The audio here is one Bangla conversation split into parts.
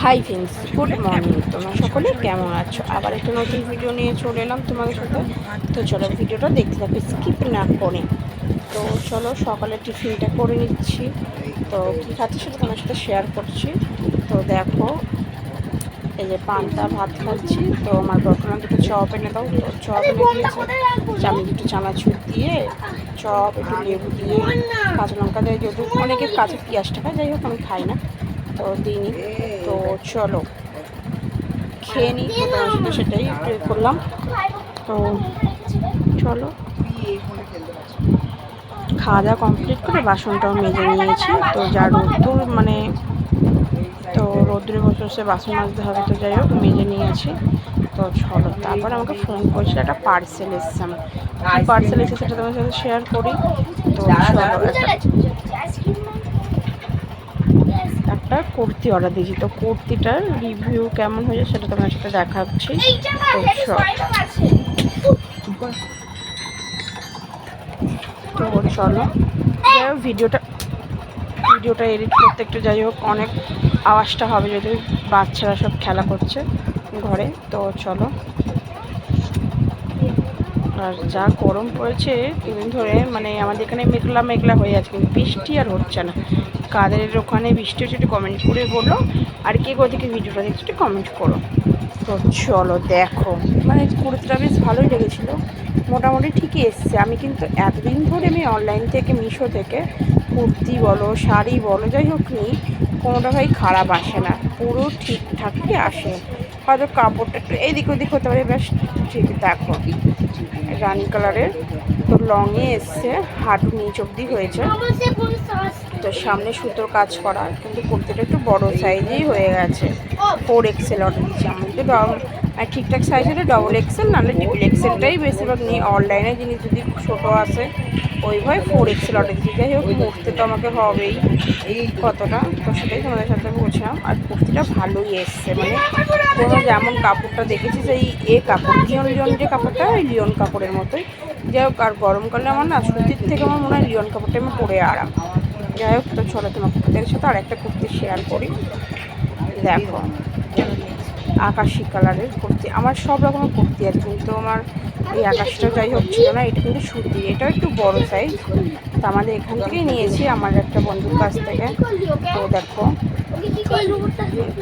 Hi friends, good morning. তোমরা সকলে কেমন আছো? আবার একটা নতুন ভিডিও নিয়ে চলে এলাম তোমাদের সাথে। তো চলো ভিডিওটা দেখতে থাকবে স্কিপ না করে। তো চলো সকালে টিফিনটা করে নিচ্ছি। তো কী খাচ্ছি সেটা তোমার সাথে শেয়ার করছি। তো দেখো, এই যে পান্তা ভাত খাচ্ছি। তো আমার বর্তমান দুটো চপ এনে দাও। তো চপ এনে দিয়েছে, আমি দুটো চানাচুর দিয়ে চপ, একটু লেবু দিয়ে, কাঁচা লঙ্কা দিয়ে, যেহেতু অনেকে কাঁচা পেঁয়াজটা খায়, যাই হোক আমি খাই না, তো দিইনি। তো চলো খেয়ে নিই, তোমার সাথে সেটাই প্রে করলাম। তো চলো, খাওয়া দাওয়া কমপ্লিট করে বাসনটাও মেজে নিয়েছি। তো যা রোদ্দুর মানে, তো রোদ্দুরে বসে বসে বাসন মাজতে হবে, তো যাই হোক মেজে নিয়েছি। তো চলো, তারপর আমাকে ফোন করেছিল, একটা পার্সেল এসছে। আমার কী পার্সেল এসেছে সেটা তোমার সাথে শেয়ার করি। তো চলো, একটা কুর্তি অর্ডার দিয়েছি। তো কুর্তিটার রিভিউ কেমন হয়েছে সেটা তোমার সাথে দেখাচ্ছি। তো চলো, ভিডিওটা এডিট করতে একটু যাই হোক অনেক আওয়াজটা হবে, যদি বাচ্চারা সব খেলা করছে ঘরে। তো চলো, আর যা গরম পড়েছে দুদিন ধরে, মানে আমাদের এখানে মেঘলা মেঘলা হয়ে আছে, কিন্তু বৃষ্টি আর হচ্ছে না। কাদের ওখানে বৃষ্টি হচ্ছে একটু কমেন্ট করে বলো, আর কে কোথা থেকে ভিডিওটা দেখছো একটু কমেন্ট করো। তো চলো দেখো, মানে কুর্তিটা বেশ ভালোই লেগেছিলো, মোটামুটি ঠিকই এসছে। আমি কিন্তু এতদিন ধরে আমি অনলাইন থেকে, মিশো থেকে কুর্তি বলো, শাড়ি বলো, যাই হোক নিই, কোনোটা ভাই খারাপ আসে না, পুরো ঠিকঠাকই আসে। হয়তো কাপড়টা একটু এদিক ওদিক হতে পারে, বেশ ঠিক। দেখো, রানি কালারের, তো লংয়ে এসছে, হাঁটু নিচ অব্দি হয়েছে। তো সামনে সুতোর কাজ করা, কিন্তু কুর্তিটা একটু বড় সাইজেই হয়ে গেছে। 4XL অর্ডার দিচ্ছি। আমাদের ঠিকঠাক সাইজ হলে XXL, নাহলে XXLটাই বেশিরভাগ নিই অনলাইনে। জিনিস যদি ছোটো আসে ওই ভয় 4XL অর্ডার দিচ্ছি। যাই হোক, মুড়তে তো আমাকে হবেই কতটা, তো সেটাই তোমাদের সাথে বলছিলাম। আর কুর্তিটা ভালোই এসছে, মানে কোনো যেমন কাপড়টা দেখেছি সেই কাপড়, লিওন যে কাপড়টা, ওই লিওন কাপড়ের মতোই। যাই হোক, আর গরমকালে আমার না সুতির থেকে আমার মনে হয় লিওন কাপড়টা আমি পরে আরাম। যাই হোক, তো চলো তোমাদের সাথে আর একটা কুর্তি শেয়ার করি। দেখো, আকাশি কালারের কুর্তি, আমার সব রকমের কুর্তি আছে, কিন্তু আমার এই আকাশটা যাই হোক ছিল না। এটা কিন্তু সুতি, এটাও একটু বড় সাইজ। তো আমাদের এখান থেকেই নিয়েছি, আমার একটা বন্ধুর কাছ থেকে। তো দেখো,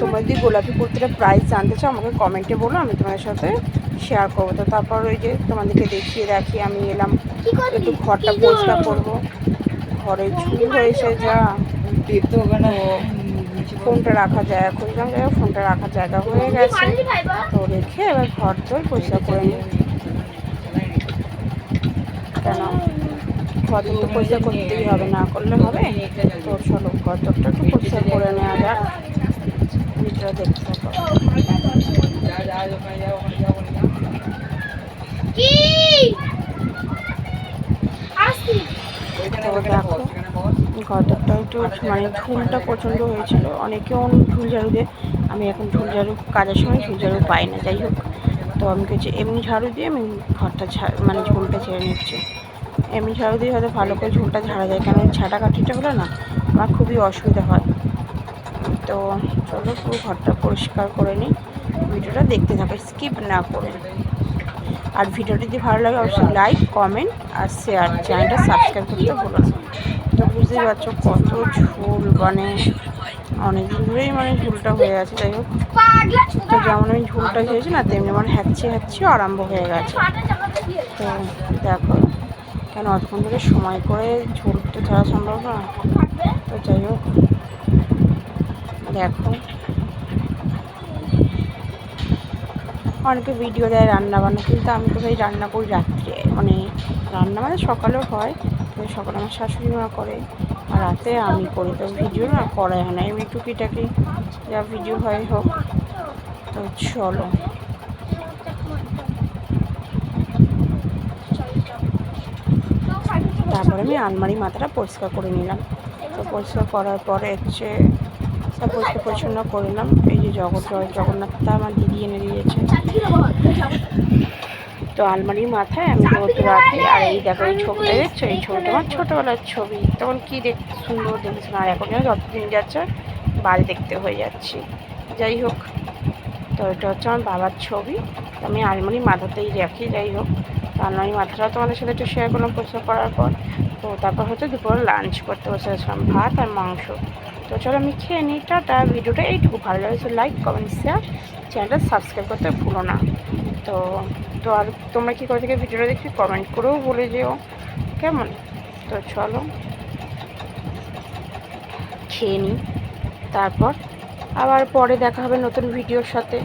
তোমরা যদি গোলাপি কুর্তিটা প্রাইস জানতে চাও আমাকে কমেন্টে বলো, আমি তোমাদের সাথে শেয়ার করবো। তো তারপর ওই যে তোমাদেরকে দেখি আমি এলাম একটু ঘরটা পরিষ্কার করবো। ঘরে ঝুল হয়েছে যা, ফোনটা রাখা জায়গা খুঁজলাম, যাই হোক ফোনটা রাখার জায়গা হয়ে গেছে। তো রেখে এবার ঘর তোর পরিষ্কার করে নিই, কেন ঘর তো পরিষ্কার করতেই হবে, না করলে হবে। তো চলো ঘর তোরটা একটু পরিষ্কার করে নেওয়া যাক। ভিডিওটা দেখতে থাকো। তো দেখো, ঘরটা একটু মানে ঝুলটা প্রচণ্ড হয়েছিল, অনেকেও ঝুল ঝাড়ু দিয়ে, আমি এখন ঝুল ঝাড়ু কাজের সময় ঝুল ঝাড়ু পাই না। যাই হোক, তো আমি কিছু এমনি ঝাড়ু দিয়ে আমি ঘরটা মানে ঝুলটা ছেড়ে নিচ্ছি। এমনি ঝাড়ু দিয়ে হয়তো ভালো করে ঝুলটা ঝাড়া যায়, কারণ ঝাঁটাকাঠিটা হলে না আমার খুবই অসুবিধা হয়। তো চলো পুরো ঘরটা পরিষ্কার করে নিই, ভিডিওটা দেখতে থাকো স্কিপ না করে। আর ভিডিওটি যদি ভালো লাগে অবশ্যই লাইক, কমেন্ট আর শেয়ার, চ্যানেলটা সাবস্ক্রাইব করতে ভুলো না। তো বুঝতেই পারছো কত ঝুল, মানে অনেকদিন ধরেই মানে ঝুলটা হয়ে গেছে। যাই হোক, তো যেমন আমি ঝুলটা ঝেড়েছি না, তেমনি আমার হ্যাঁচিও আরম্ভ হয়ে গেছে। তো দেখো, কেন অতক্ষণ ধরে সময় করে ঝুলটা ঝাড়া সম্ভব না। তো যাই হোক, দেখো অনেকে ভিডিও দেয় রান্না বান্না, কিন্তু আমি তো ভাই রান্না করি রাত্রে, মানে রান্না মানে সকালেও হয়, তো সকালে আমার শাশুড়ি মা করে, আর রাতে আমি করি। তো ভিডিও না করা হয় না, এমনি টুকিটাকি যা ভিডিও হয় হোক। তো চলো, তারপরে আমি আলমারি মাথাটা পরিষ্কার করে নিলাম। তো পরিষ্কার করার পরে হচ্ছে সব পরিষ্কার পরিচ্ছন্ন করলাম। এই যে জগন্নাথটা আমার দিদি এনে দিয়েছে। তো আলমারির মাথায় আমি রোদ রাখি। আর এই দেখো, এই ছবিটা দেখছো, এই ছবিটা আমার ছোটোবেলার ছবি, তখন কী দেখতে সুন্দর দেখেছিলাম। আর এখন যেন যতদিন যাচ্ছে বাড়ি দেখতে হয়ে যাচ্ছি। যাই হোক, তো এটা হচ্ছে আমার বাবার ছবি। আমি আলমারি মাথাতেই রাখি। যাই হোক, আলমারি মাথাটাও তোমাদের সাথে একটু শেয়ার করলাম পরিষ্কার করার পর। তো তারপর হচ্ছে দুপুর লাঞ্চ করতে বসেছিলাম, ভাত আর মাংস। তো চলো আমি খেয়ে নিই। টাটা। ভিডিওটা এইটুকু ভালো লাগছে, লাইক কমেন্ট শেয়ার, চ্যানেলটা সাবস্ক্রাইব করতে ভুলো না। তো তো আর তোমরা কী করে থেকে ভিডিওটা দেখি কমেন্ট করেও বলে যেও কেমন। তো চলো খেয়ে নিই, তারপর আবার পরে দেখা হবে নতুন ভিডিওর সাথে।